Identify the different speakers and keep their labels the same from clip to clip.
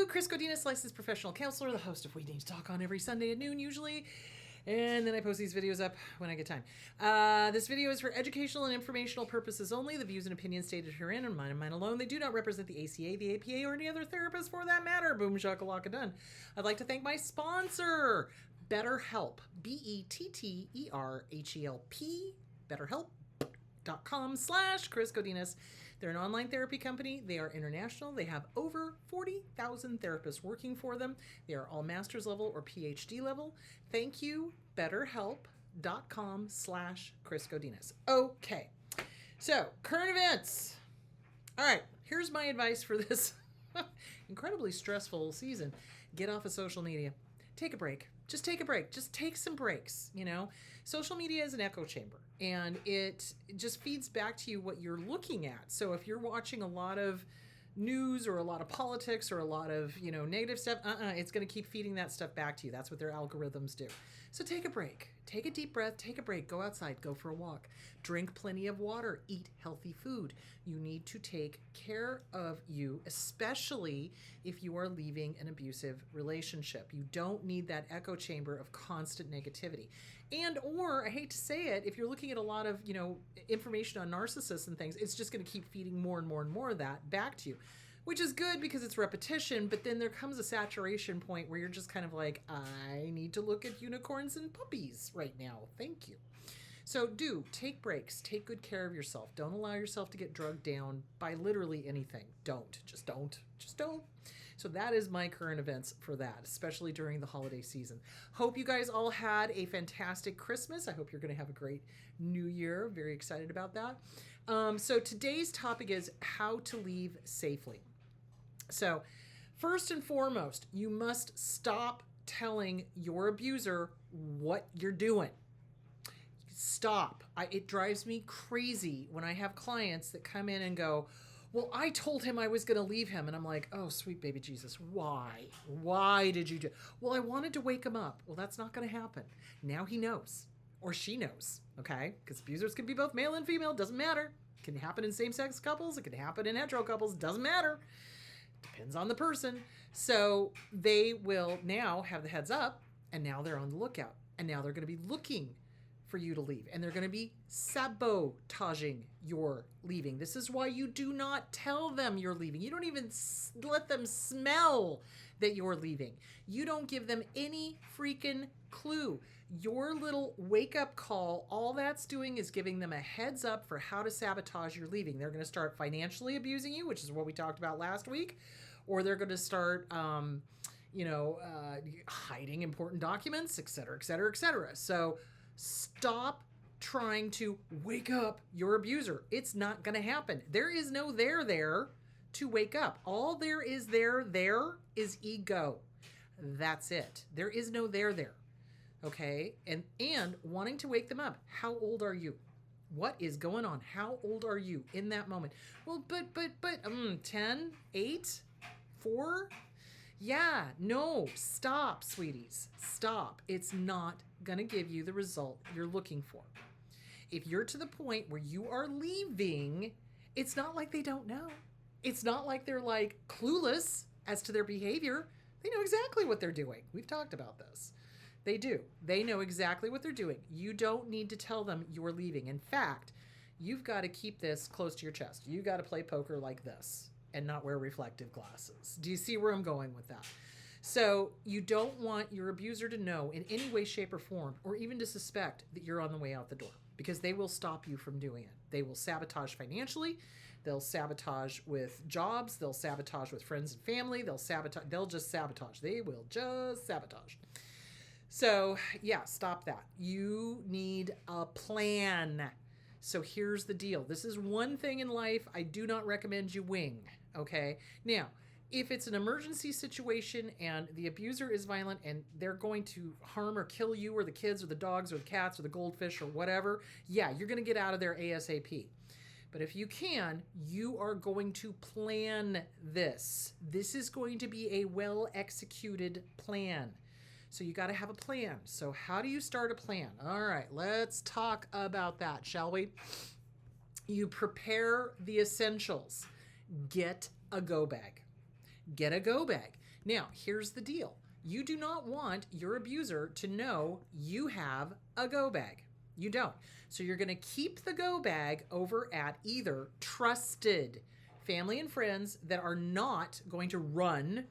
Speaker 1: Chris Godinez, licensed professional counselor, the host of We Need to Talk on every Sunday at noon usually. And then I post these videos up when I get time. This video is for educational and informational purposes only. The views and opinions stated herein are mine and mine alone. They do not represent the ACA, the APA, or any other therapist for that matter. Boom, shakalaka, done. I'd like to thank my sponsor, BetterHelp. BetterHelp. BetterHelp.com/Chris Godinez. They're an online therapy company. They are international. They have over 40,000 therapists working for them. They are all master's level or PhD level. Thank you, BetterHelp.com/Chris Godinez. Okay, so current events. All right, here's my advice for this incredibly stressful season. Get off of social media. Take a break. Just take a break. Just take some breaks, you know. Social media is an echo chamber, and it just feeds back to you what you're looking at. So if you're watching a lot of news or a lot of politics or a lot of, you know, negative stuff, it's going to keep feeding that stuff back to you. That's what their algorithms do. So take a break. Take a deep breath. Take a break. Go outside. Go for a walk. Drink plenty of water. Eat healthy food. You need to take care of you, especially if you are leaving an abusive relationship. You don't need that echo chamber of constant negativity. And, or, I hate to say it, if you're looking at a lot of, you know, information on narcissists and things, it's just going to keep feeding more and more and more of that back to you, which is good because it's repetition. But then there comes a saturation point where you're just kind of like, I need to look at unicorns and puppies right now. Thank you. So take breaks, take good care of yourself. Don't allow yourself to get drugged down by literally anything. Just don't. So that is my current events for that, especially during the holiday season. Hope you guys all had a fantastic Christmas. I hope you're going to have a great New Year. Very excited about that. So today's topic is how to leave safely. So first and foremost, you must stop telling your abuser what you're doing. Stop. It drives me crazy when I have clients that come in and go, well, I told him I was going to leave him. And I'm like, oh, sweet baby Jesus, why? Why did you do? Well, I wanted to wake him up. Well, that's not going to happen. Now he knows, or she knows, okay? Because abusers can be both male and female. Doesn't matter. It can happen in same-sex couples. It can happen in hetero couples. Doesn't matter. Depends on the person. So they will now have the heads up, and now they're on the lookout. And now they're going to be looking for you to leave. And they're going to be sabotaging your leaving. This is why you do not tell them you're leaving. You don't even let them smell that you're leaving. You don't give them any freaking clue. Your little wake-up call, all that's doing is giving them a heads up for how to sabotage your leaving. They're going to start financially abusing you, which is what we talked about last week, or they're going to start hiding important documents, et cetera, et cetera, et cetera. So stop trying to wake up your abuser. It's not going to happen. There is no there to wake up. All there is there is ego. That's it. There is no there. Okay? And wanting to wake them up. How old are you? What is going on? How old are you in that moment? Well, but 10, 8, 4? Yeah, no, stop, sweeties. Stop. It's not going to give you the result you're looking for. If you're to the point where you are leaving, it's not like they don't know. It's not like they're like clueless as to their behavior. They know exactly what they're doing. We've talked about this. They do. They know exactly what they're doing. You don't need to tell them you're leaving. In fact, you've got to keep this close to your chest. You got to play poker like this and not wear reflective glasses. Do you see where I'm going with that? So you don't want your abuser to know in any way, shape, or form, or even to suspect that you're on the way out the door, because they will stop you from doing it. They will sabotage financially. They'll sabotage with jobs. They'll sabotage with friends and family. They'll just sabotage. They will just sabotage. So yeah, stop that. You need a plan. So here's the deal. This is one thing in life I do not recommend you wing, okay? Now, if it's an emergency situation and the abuser is violent and they're going to harm or kill you or the kids or the dogs or the cats or the goldfish or whatever, yeah, you're going to get out of there ASAP. But if you can, you are going to plan this. This is going to be a well-executed plan. So you got to have a plan. So how do you start a plan? All right, let's talk about that, shall we? You prepare the essentials. Get a go bag. Get a go bag. Now, here's the deal. You do not want your abuser to know you have a go bag. You don't. So you're going to keep the go bag over at either trusted family and friends that are not going to run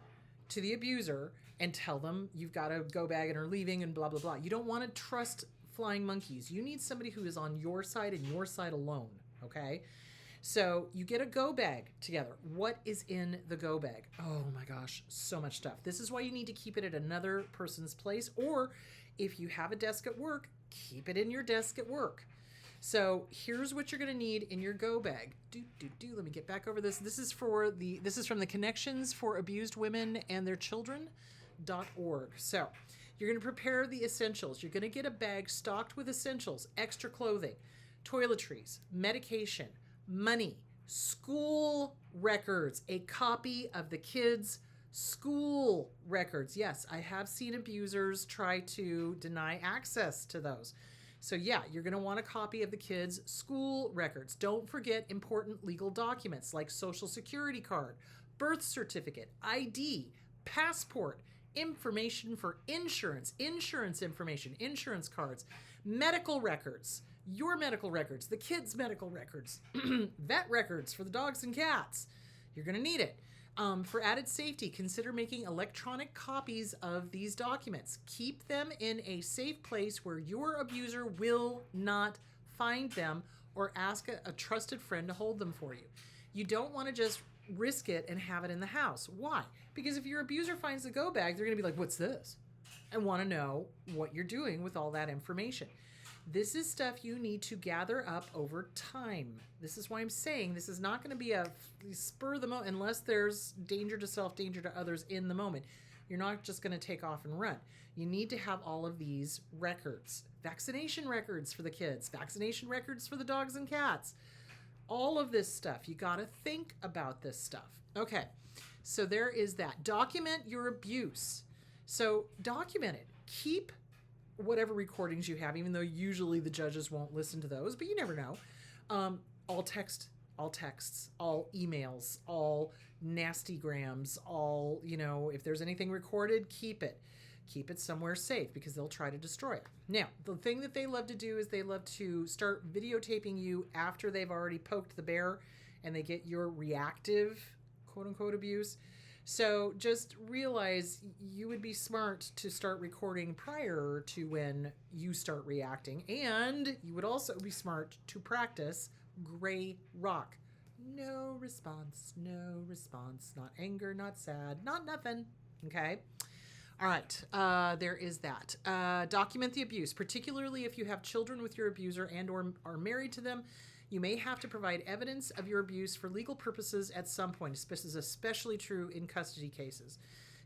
Speaker 1: to the abuser and tell them you've got a go bag and are leaving and blah, blah, blah. You don't want to trust flying monkeys. You need somebody who is on your side and your side alone, okay? So you get a go bag together. What is in the go bag? Oh my gosh, so much stuff. This is why you need to keep it at another person's place, or if you have a desk at work, keep it in your desk at work. So here's what you're going to need in your go bag. Let me get back over this. This is from the Connections for Abused Women and Their Children.org. So you're going to prepare the essentials. You're going to get a bag stocked with essentials, extra clothing, toiletries, medication, money, school records, a copy of the kids' school records. Yes, I have seen abusers try to deny access to those. So yeah, you're going to want a copy of the kids' school records. Don't forget important legal documents like social security card, birth certificate, ID, passport, information for insurance information, insurance cards, medical records, your medical records, the kids' medical records, vet records for the dogs and cats. You're going to need it. For added safety, consider making electronic copies of these documents. Keep them in a safe place where your abuser will not find them, or ask a trusted friend to hold them for you. You don't want to just risk it and have it in the house. Why? Because if your abuser finds the go bag, they're going to be like, what's this? And want to know what you're doing with all that information. This is stuff you need to gather up over time. This is why I'm saying this is not going to be a spur of the moment unless there's danger to self, danger to others in the moment. You're not just going to take off and run. You need to have all of these records. Vaccination records for the kids, vaccination records for the dogs and cats. All of this stuff. You got to think about this stuff. Okay, so there is that. Document your abuse. So document it. Keep whatever recordings you have, even though usually the judges won't listen to those, but you never know. All texts, all emails, all nasty grams, all, if there's anything recorded, keep it. Keep it somewhere safe because they'll try to destroy it. Now, the thing that they love to do is they love to start videotaping you after they've already poked the bear and they get your reactive, quote unquote, abuse. So just realize you would be smart to start recording prior to when you start reacting. And you would also be smart to practice gray rock. No response, not anger, not sad, not nothing. Okay. All right. There is that. Document the abuse, particularly if you have children with your abuser and or are married to them. You may have to provide evidence of your abuse for legal purposes at some point. This is especially true in custody cases.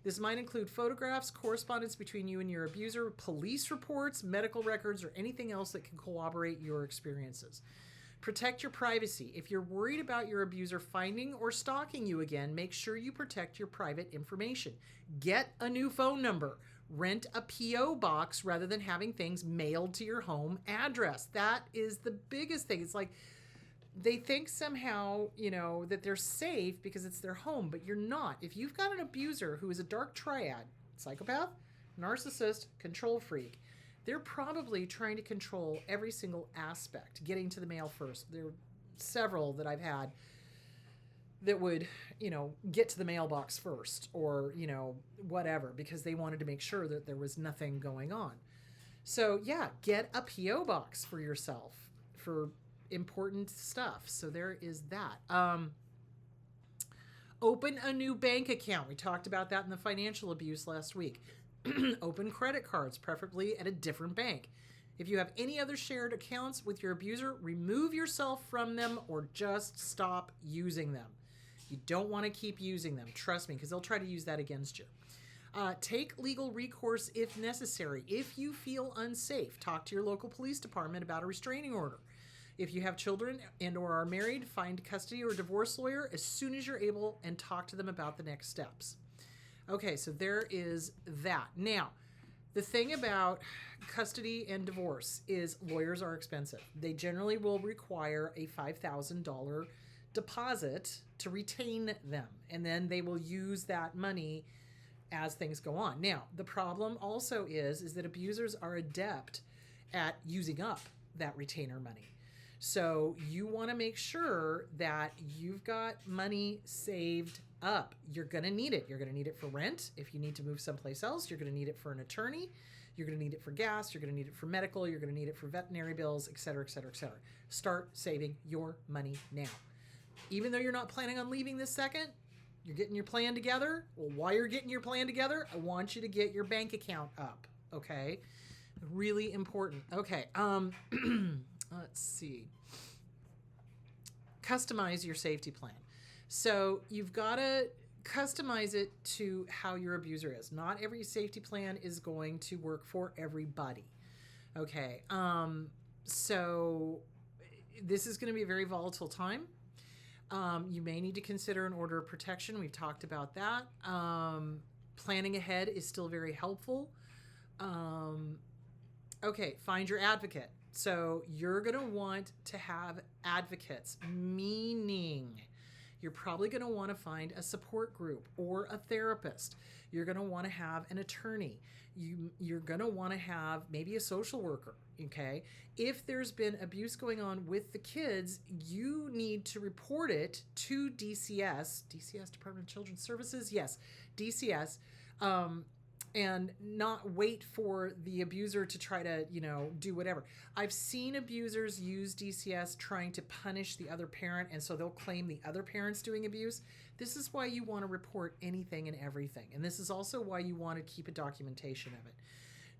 Speaker 1: This might include photographs, correspondence between you and your abuser, police reports, medical records, or anything else that can corroborate your experiences. Protect your privacy. If you're worried about your abuser finding or stalking you again, make sure you protect your private information. Get a new phone number. Rent a P.O. box rather than having things mailed to your home address. That is the biggest thing. It's like they think somehow, that they're safe because it's their home, but you're not. If you've got an abuser who is a dark triad, psychopath, narcissist, control freak, they're probably trying to control every single aspect, getting to the mail first. There are several that I've had that would, get to the mailbox first or, whatever, because they wanted to make sure that there was nothing going on. So yeah, get a P.O. box for yourself for important stuff. So there is that. Open a new bank account. We talked about that in the financial abuse last week. Open credit cards, preferably at a different bank. If you have any other shared accounts with your abuser, remove yourself from them or just stop using them. You don't want to keep using them. Trust me, because they'll try to use that against you. Take legal recourse if necessary. If you feel unsafe, talk to your local police department about a restraining order. If you have children and or are married, find custody or divorce lawyer as soon as you're able and talk to them about the next steps. Okay, so there is that. Now, the thing about custody and divorce is lawyers are expensive. They generally will require a $5,000 deposit to retain them, and then they will use that money as things go on. Now, the problem also is that abusers are adept at using up that retainer money. So you want to make sure that you've got money saved up. You're going to need it. You're going to need it for rent. If you need to move someplace else, you're going to need it for an attorney. You're going to need it for gas. You're going to need it for medical. You're going to need it for veterinary bills, et cetera, et cetera, et cetera. Start saving your money now. Even though you're not planning on leaving this second, you're getting your plan together. Well, while you're getting your plan together, I want you to get your bank account up. Okay. Really important. Okay. Let's see. Customize your safety plan. So you've got to customize it to how your abuser is. Not every safety plan is going to work for everybody. Okay. So this is going to be a very volatile time. You may need to consider an order of protection. We've talked about that. Planning ahead is still very helpful. Okay, find your advocate. So you're going to want to have advocates, meaning you're probably going to want to find a support group or a therapist. You're going to want to have an attorney. You're going to want to have maybe a social worker, okay? If there's been abuse going on with the kids, you need to report it to DCS, Department of Children's Services? Yes, DCS, and not wait for the abuser to try to, do whatever. I've seen abusers use DCS trying to punish the other parent, and so they'll claim the other parent's doing abuse. This is why you want to report anything and everything, and this is also why you want to keep a documentation of it.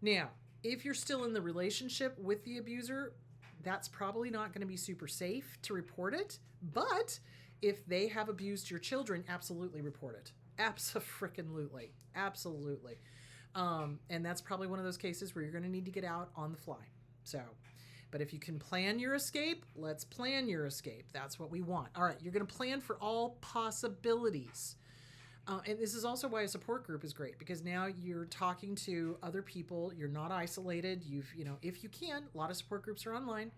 Speaker 1: Now, if you're still in the relationship with the abuser, that's probably not going to be super safe to report it, but if they have abused your children, absolutely report it. Abso-frickin-lutely. Absolutely. And that's probably one of those cases where you're going to need to get out on the fly. So, but if you can plan your escape, let's plan your escape. That's what we want. All right, you're going to plan for all possibilities. And this is also why a support group is great, because now you're talking to other people. You're not isolated. If you can, a lot of support groups are online,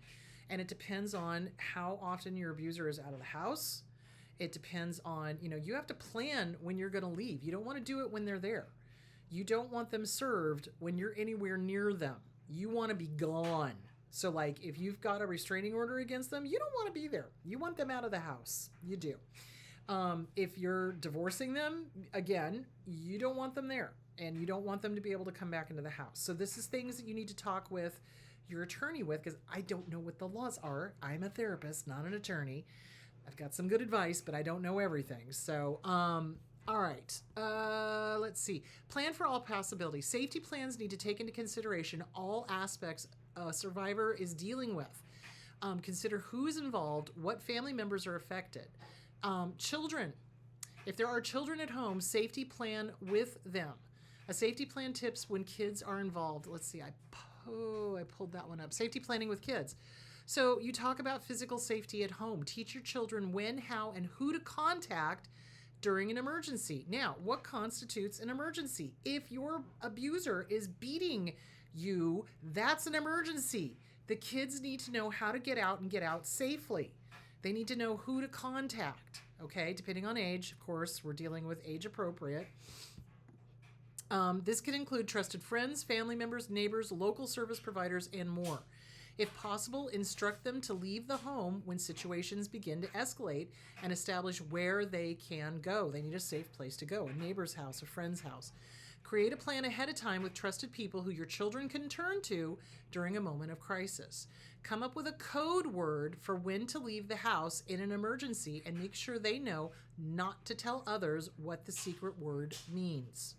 Speaker 1: and it depends on how often your abuser is out of the house. It depends on, you have to plan when you're going to leave. You don't want to do it when they're there. You don't want them served when you're anywhere near them. You want to be gone. So like if you've got a restraining order against them, you don't want to be there. You want them out of the house. You do. If you're divorcing them, again, you don't want them there, and you don't want them to be able to come back into the house. So this is things that you need to talk with your attorney with, because I don't know what the laws are. I'm a therapist, not an attorney. I've got some good advice, but I don't know everything. So, all right. Let's see. Plan for all possibilities. Safety plans need to take into consideration all aspects a survivor is dealing with. Consider who is involved, what family members are affected. Children. If there are children at home, safety plan with them. A safety plan tips when kids are involved. Let's see. I pulled that one up. Safety planning with kids. So you talk about physical safety at home. Teach your children when, how, and who to contact during an emergency. Now, what constitutes an emergency? If your abuser is beating you, that's an emergency. The kids need to know how to get out and get out safely. They need to know who to contact, okay? Depending on age, of course, we're dealing with age appropriate. This can include trusted friends, family members, neighbors, local service providers, and more. If possible, instruct them to leave the home when situations begin to escalate and establish where they can go. They need a safe place to go, a neighbor's house, a friend's house. Create a plan ahead of time with trusted people who your children can turn to during a moment of crisis. Come up with a code word for when to leave the house in an emergency, and make sure they know not to tell others what the secret word means.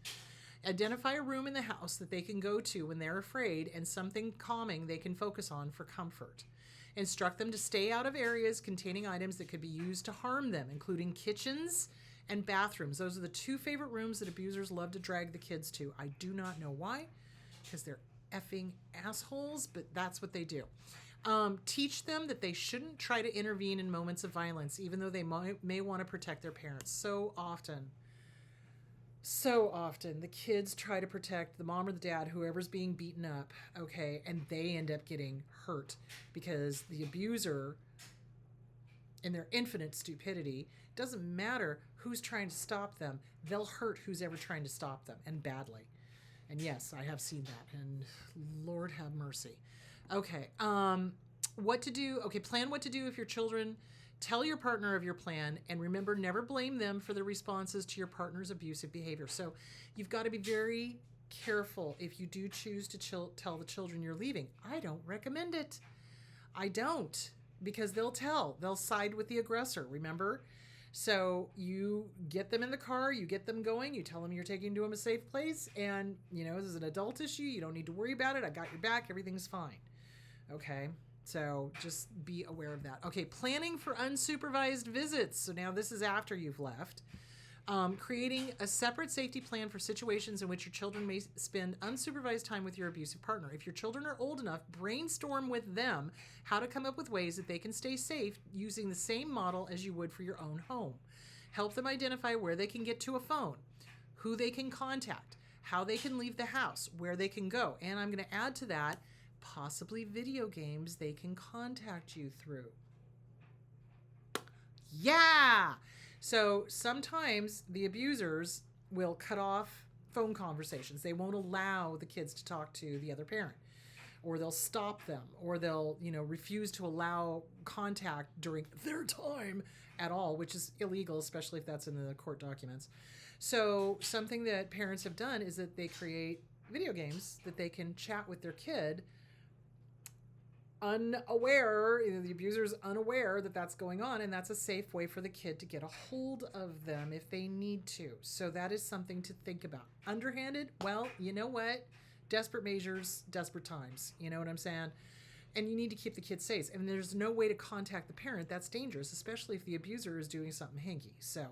Speaker 1: Identify a room in the house that they can go to when they're afraid, and something calming they can focus on for comfort. Instruct them to stay out of areas containing items that could be used to harm them, including kitchens and bathrooms. Those are the two favorite rooms that abusers love to drag the kids to. I do not know why, because they're effing assholes, but that's what they do. Teach them that they shouldn't try to intervene in moments of violence, even though they may want to protect their parents. So often, the kids try to protect the mom or the dad, whoever's being beaten up, okay, and they end up getting hurt because the abuser in their infinite stupidity. Doesn't matter who's trying to stop them. They'll hurt who's ever trying to stop them, and badly. And yes, I have seen that, and Lord have mercy. Okay, what to do? Okay, plan what to do if your children tell your partner of your plan, and remember, never blame them for the responses to your partner's abusive behavior. So you've got to be very careful if you do choose to tell the children you're leaving. I don't recommend it. I don't, because they'll side with the aggressor, remember? So you get them in the car, you get them going, you tell them you're taking them to a safe place, and, this is an adult issue. You don't need to worry about it. I got your back. Everything's fine. Okay? So just be aware of that. Okay, planning for unsupervised visits. So now this is after you've left. Creating a separate safety plan for situations in which your children may spend unsupervised time with your abusive partner. If your children are old enough, brainstorm with them how to come up with ways that they can stay safe using the same model as you would for your own home. Help them identify where they can get to a phone, who they can contact, how they can leave the house, where they can go. And I'm going to add to that, possibly video games they can contact you through. Yeah! So sometimes the abusers will cut off phone conversations. They won't allow the kids to talk to the other parent, or they'll stop them, or they'll, refuse to allow contact during their time at all, which is illegal, especially if that's in the court documents. So something that parents have done is that they create video games that they can chat with their kid unaware, the abuser's unaware that that's going on, and that's a safe way for the kid to get a hold of them if they need to. So that is something to think about. Underhanded, well, you know what? Desperate measures, desperate times. You know what I'm saying? And you need to keep the kid safe. And there's no way to contact the parent. That's dangerous, especially if the abuser is doing something hinky. So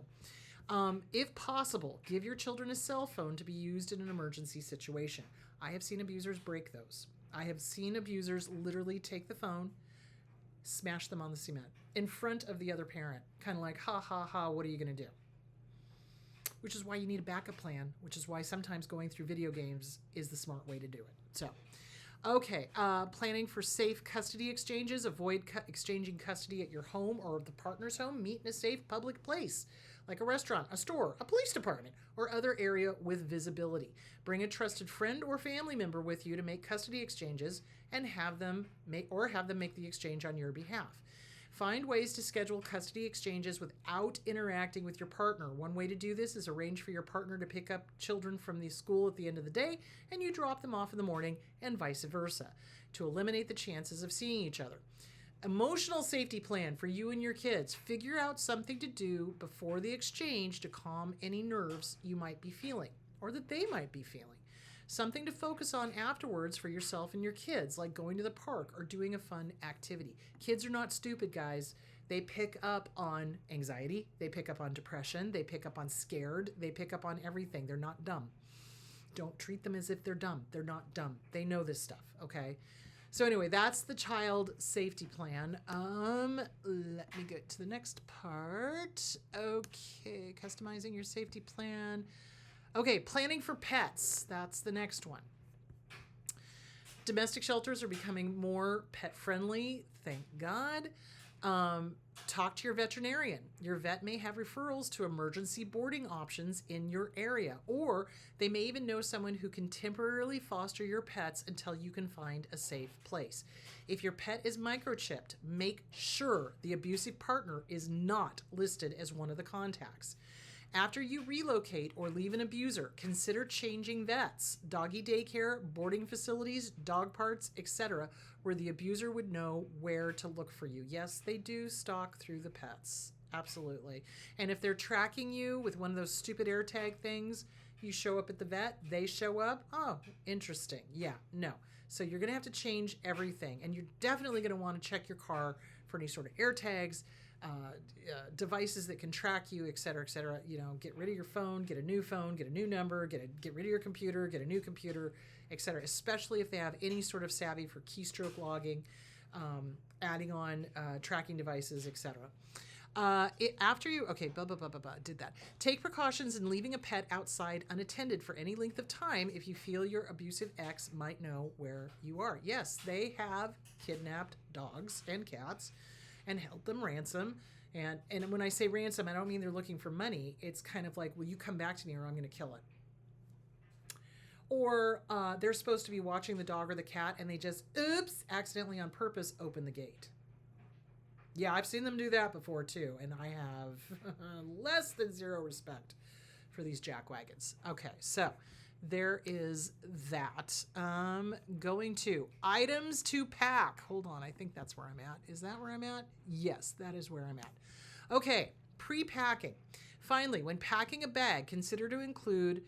Speaker 1: if possible, give your children a cell phone to be used in an emergency situation. I have seen abusers break those. I have seen abusers literally take the phone, smash them on the cement in front of the other parent, kind of like, ha, ha, ha, what are you going to do? Which is why you need a backup plan, which is why sometimes going through video games is the smart way to do it. So, okay, planning for safe custody exchanges. Avoid exchanging custody at your home or the partner's home. Meet in a safe public place, like a restaurant, a store, a police department, or other area with visibility. Bring a trusted friend or family member with you to make custody exchanges and have them make the exchange on your behalf. Find ways to schedule custody exchanges without interacting with your partner. One way to do this is arrange for your partner to pick up children from the school at the end of the day and you drop them off in the morning, and vice versa, to eliminate the chances of seeing each other. Emotional safety plan for you and your kids. Figure out something to do before the exchange to calm any nerves you might be feeling or that they might be feeling. Something to focus on afterwards for yourself and your kids, like going to the park or doing a fun activity. Kids are not stupid, guys. They pick up on anxiety. They pick up on depression. They pick up on scared. They pick up on everything. They're not dumb. Don't treat them as if they're dumb. They're not dumb. They know this stuff, okay? So anyway, that's the child safety plan. Let me get to the next part. Okay, customizing your safety plan. Okay, planning for pets. That's the next one. Domestic shelters are becoming more pet friendly, thank God. Talk to your veterinarian. Your vet may have referrals to emergency boarding options in your area, or they may even know someone who can temporarily foster your pets until you can find a safe place. If your pet is microchipped, make sure the abusive partner is not listed as one of the contacts. After you relocate or leave an abuser, consider changing vets, doggy daycare, boarding facilities, dog parks, etc., where the abuser would know where to look for you. Yes, they do stalk through the pets. Absolutely. And if they're tracking you with one of those stupid AirTag things, you show up at the vet, they show up. Oh, interesting. Yeah, no. So you're going to have to change everything. And you're definitely going to want to check your car for any sort of AirTags, devices that can track you, et cetera, et cetera. Get rid of your phone, get a new number, get rid of your computer, get a new computer, et cetera, especially if they have any sort of savvy for keystroke logging, adding on tracking devices, et cetera. Did that. Take precautions in leaving a pet outside unattended for any length of time if you feel your abusive ex might know where you are. Yes, they have kidnapped dogs and cats and held them ransom And when I say ransom, I don't mean they're looking for money. It's kind of like, will you come back to me or I'm going to kill it? Or they're supposed to be watching the dog or the cat and they just, oops, accidentally on purpose open the gate. Yeah, I've seen them do that before too. And I have less than zero respect for these jackwagons. Okay, so there is that. Going to items to pack. Hold on, I think that's where I'm at. Is that where I'm at? Yes, that is where I'm at. Okay, pre-packing. Finally, when packing a bag, consider to include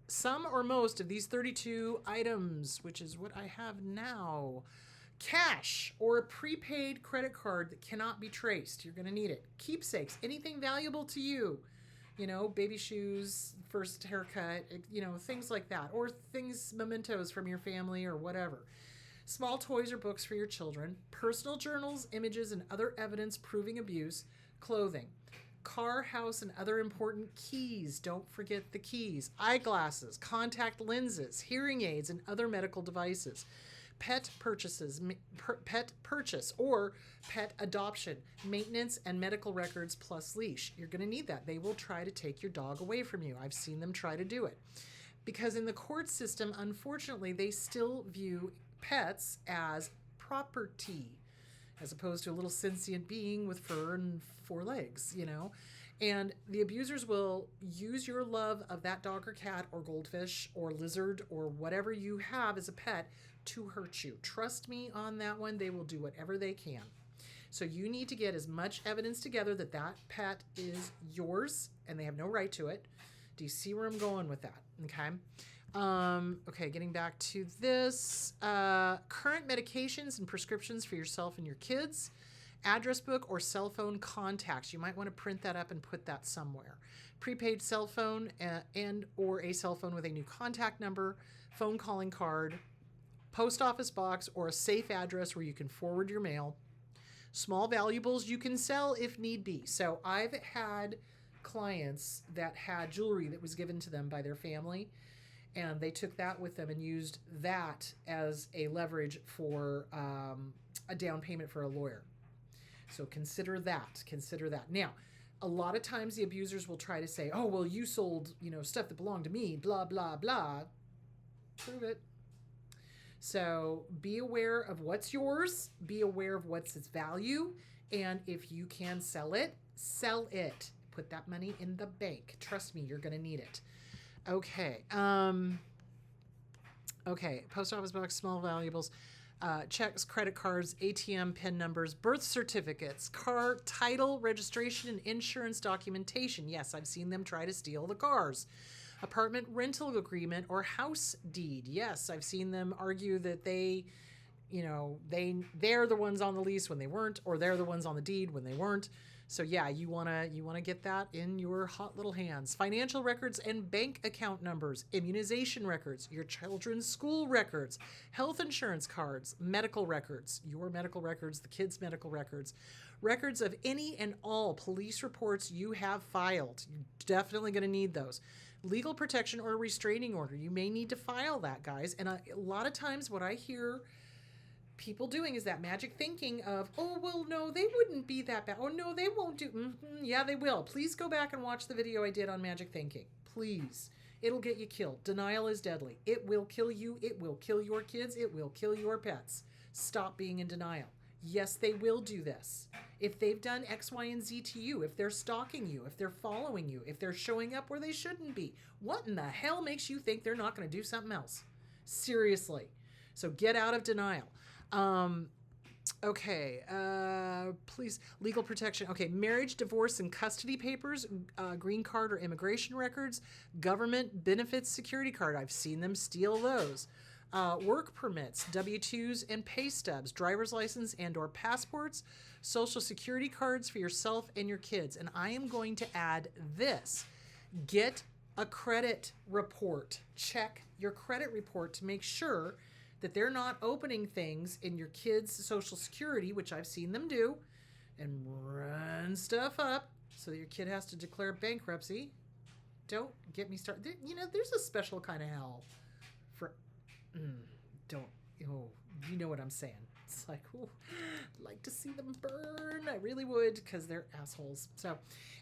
Speaker 1: some or most of these 32 items, which is what I have now. Cash or a prepaid credit card that cannot be traced. You're going to need it. Keepsakes, anything valuable to you. Baby shoes, first haircut, things like that. Or things, mementos from your family or whatever. Small toys or books for your children. Personal journals, images, and other evidence proving abuse. Clothing. Car, house, and other important keys. Don't forget the keys. Eyeglasses, contact lenses, hearing aids, and other medical devices. Pet purchases, pet purchase or pet adoption, maintenance, and medical records plus leash. You're going to need that. They will try to take your dog away from you. I've seen them try to do it. Because in the court system, unfortunately, they still view pets as property, as opposed to a little sentient being with fur and 4 legs, And the abusers will use your love of that dog or cat or goldfish or lizard or whatever you have as a pet to hurt you. Trust me on that one. They will do whatever they can. So you need to get as much evidence together that that pet is yours and they have no right to it. Do you see where I'm going with that? Okay. Okay, getting back to this. Current medications and prescriptions for yourself and your kids. Address book or cell phone contacts. You might want to print that up and put that somewhere. Prepaid cell phone and or a cell phone with a new contact number, phone calling card, post office box, or a safe address where you can forward your mail. Small valuables you can sell if need be. So I've had clients that had jewelry that was given to them by their family, and they took that with them and used that as a leverage for a down payment for a lawyer. So consider that. Consider that. Now, a lot of times the abusers will try to say, oh, well, you sold, stuff that belonged to me, blah, blah, blah. Prove it. So be aware of what's yours. Be aware of what's its value. And if you can sell it, sell it. Put that money in the bank. Trust me, you're going to need it. Okay. Okay. Post office box, small valuables. Checks, credit cards, ATM PIN numbers, birth certificates, car title, registration, and insurance documentation. Yes, I've seen them try to steal the cars. Apartment rental agreement or house deed. Yes, I've seen them argue that they're the ones on the lease when they weren't, or they're the ones on the deed when they weren't. So yeah, you wanna get that in your hot little hands. Financial records and bank account numbers, immunization records, your children's school records, health insurance cards, medical records, your medical records, the kids' medical records, records of any and all police reports you have filed. You're definitely going to need those. Legal protection or restraining order. You may need to file that, guys. And a lot of times what I hear people doing is that magic thinking of, oh, well, no, they wouldn't be that bad. Oh, no, they won't do. Yeah, they will. Please go back and watch the video I did on magic thinking. Please. It'll get you killed. Denial is deadly. It will kill you. It will kill your kids. It will kill your pets. Stop being in denial. Yes, they will do this. If they've done X, Y, and Z to you, if they're stalking you, if they're following you, if they're showing up where they shouldn't be, what in the hell makes you think they're not going to do something else? Seriously. So get out of denial. Okay. Please, legal protection. Okay. Marriage, divorce, and custody papers, green card or immigration records, government benefits security card. I've seen them steal those. Work permits, W-2s and pay stubs, driver's license and or passports, social security cards for yourself and your kids. And I am going to add this. Get a credit report. Check your credit report to make sure that they're not opening things in your kids' social security, which I've seen them do, and run stuff up so that your kid has to declare bankruptcy. Don't get me started. There's a special kind of hell for... you know what I'm saying. It's like, ooh, I'd like to see them burn. I really would, because they're assholes. So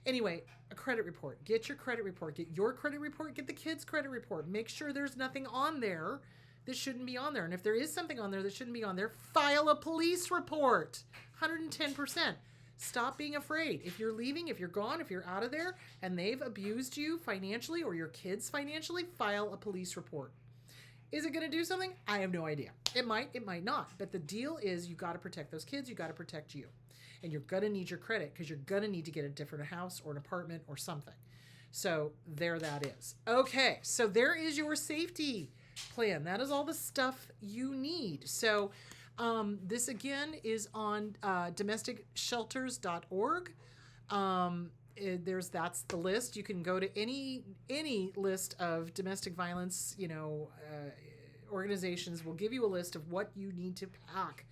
Speaker 1: anyway, a credit report. Get your credit report. Get your credit report. Get the kids' credit report. Make sure there's nothing on there that shouldn't be on there. And if there is something on there that shouldn't be on there, file a police report. 110%. Stop being afraid. If you're leaving, if you're gone, if you're out of there, and they've abused you financially or your kids financially, file a police report. Is it going to do something? I have no idea. It might not. But the deal is you got to protect those kids. You got to protect you. And you're going to need your credit because you're going to need to get a different house or an apartment or something. So there that is. Okay, so there is your safety plan. That is all the stuff you need. So this again is on domesticshelters.org. That's the list. You can go to any list of domestic violence, organizations will give you a list of what you need to pack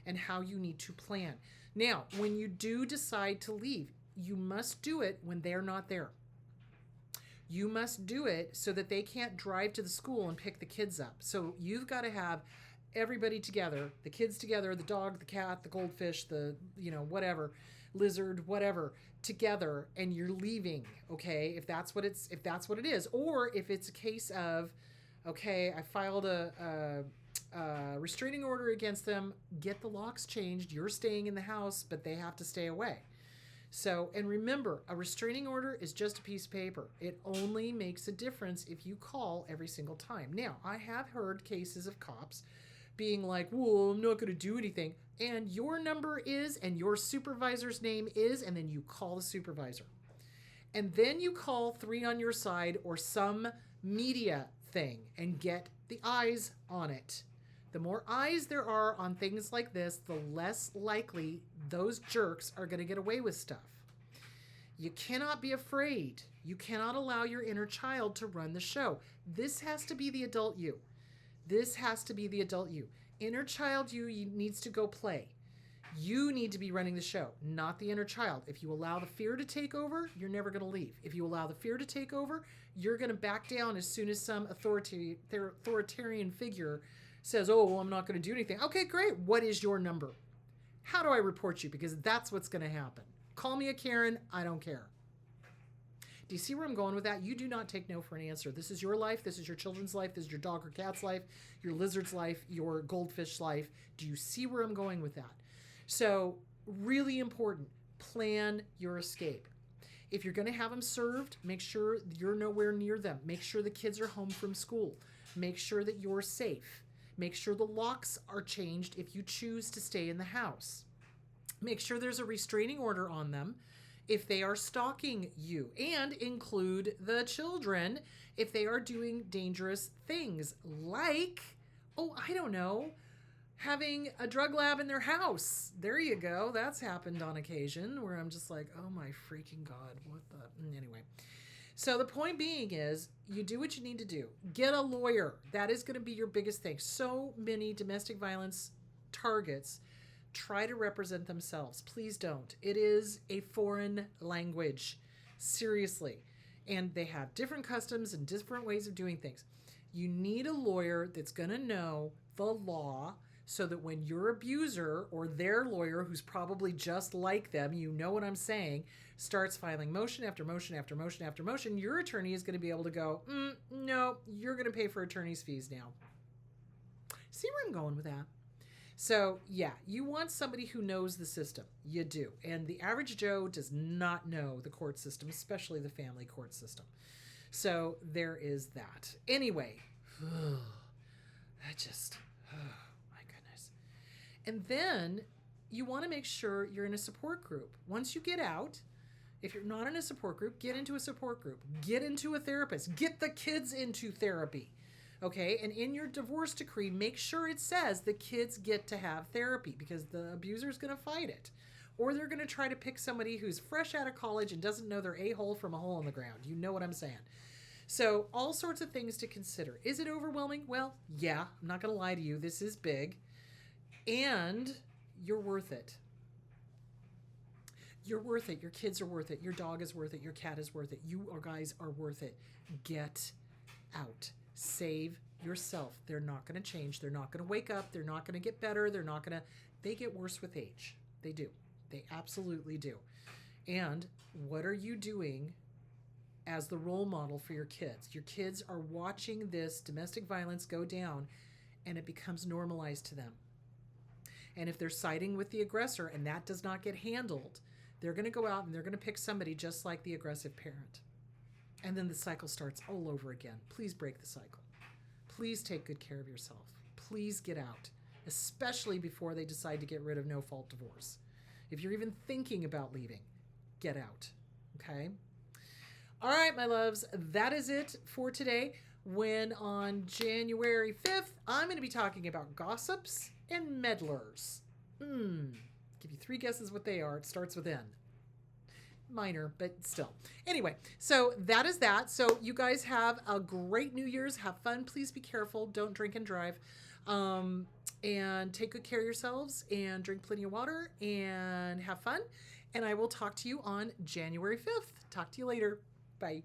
Speaker 1: and how you need to plan. Now, when you do decide to leave, you must do it when they're not there. You must do it so that they can't drive to the school and pick the kids up. So you've got to have everybody together, the kids together, the dog, the cat, the goldfish, the, whatever, lizard, whatever, together, and you're leaving, okay? If that's what it is. Or if it's a case of, okay, I filed a restraining order against them, get the locks changed, you're staying in the house, but they have to stay away. So, and remember, a restraining order is just a piece of paper. It only makes a difference if you call every single time. Now, I have heard cases of cops being like, well, I'm not going to do anything. And your number is, and your supervisor's name is, and then you call the supervisor. And then you call 3 on your side or some media thing and get the eyes on it. The more eyes there are on things like this, the less likely those jerks are going to get away with stuff. You cannot be afraid. You cannot allow your inner child to run the show. This has to be the adult you. This has to be the adult you. Inner child you needs to go play. You need to be running the show, not the inner child. If you allow the fear to take over, you're never going to leave. If you allow the fear to take over, you're going to back down as soon as some authoritarian figure says, oh, well, I'm not going to do anything. Okay, great. What is your number? How do I report you? Because that's what's going to happen. Call me a Karen. I don't care. Do you see where I'm going with that? You do not take no for an answer. This is your life. This is your children's life. This is your dog or cat's life, your lizard's life, your goldfish life. Do you see where I'm going with that? So really important, plan your escape. If you're going to have them served, make sure you're nowhere near them. Make sure the kids are home from school. Make sure that you're safe. Make sure the locks are changed if you choose to stay in the house. Make sure there's a restraining order on them if they are stalking you, and include the children if they are doing dangerous things like, I don't know, having a drug lab in their house. There you go. That's happened on occasion where I'm just like, oh my freaking God, what the... Anyway. So the point being is, you do what you need to do. Get a lawyer. That is going to be your biggest thing. So many domestic violence targets try to represent themselves. Please don't. It is a foreign language. Seriously. And they have different customs and different ways of doing things. You need a lawyer that's going to know the law so that when your abuser or their lawyer, who's probably just like them, you know what I'm saying, starts filing motion after motion after motion after motion, your attorney is going to be able to go, no, you're going to pay for attorney's fees now. See where I'm going with that? So yeah, you want somebody who knows the system. You do. And the average Joe does not know the court system, especially the family court system. So there is that. Anyway, that just... And then you want to make sure you're in a support group. Once you get out, if you're not in a support group, get into a support group. Get into a therapist. Get the kids into therapy. Okay? And in your divorce decree, make sure it says the kids get to have therapy, because the abuser is going to fight it. Or they're going to try to pick somebody who's fresh out of college and doesn't know their a-hole from a hole in the ground. You know what I'm saying. So all sorts of things to consider. Is it overwhelming? Well, yeah. I'm not going to lie to you. This is big. And you're worth it. You're worth it. Your kids are worth it. Your dog is worth it. Your cat is worth it. You guys are worth it. Get out. Save yourself. They're not going to change. They're not going to wake up. They're not going to get better. They get worse with age. They do. They absolutely do. And what are you doing as the role model for your kids? Your kids are watching this domestic violence go down, and it becomes normalized to them. And if they're siding with the aggressor and that does not get handled, they're going to go out and they're going to pick somebody just like the aggressive parent. And then the cycle starts all over again. Please break the cycle. Please take good care of yourself. Please get out, especially before they decide to get rid of no-fault divorce. If you're even thinking about leaving, get out, okay? All right, my loves, that is it for today. When on January 5th, I'm going to be talking about gossips and meddlers. Give you 3 guesses what they are. It starts with N. Minor, but still. Anyway, so that is that. So you guys have a great New Year's. Have fun. Please be careful. Don't drink and drive. And take good care of yourselves and drink plenty of water and have fun. And I will talk to you on January 5th. Talk to you later. Bye.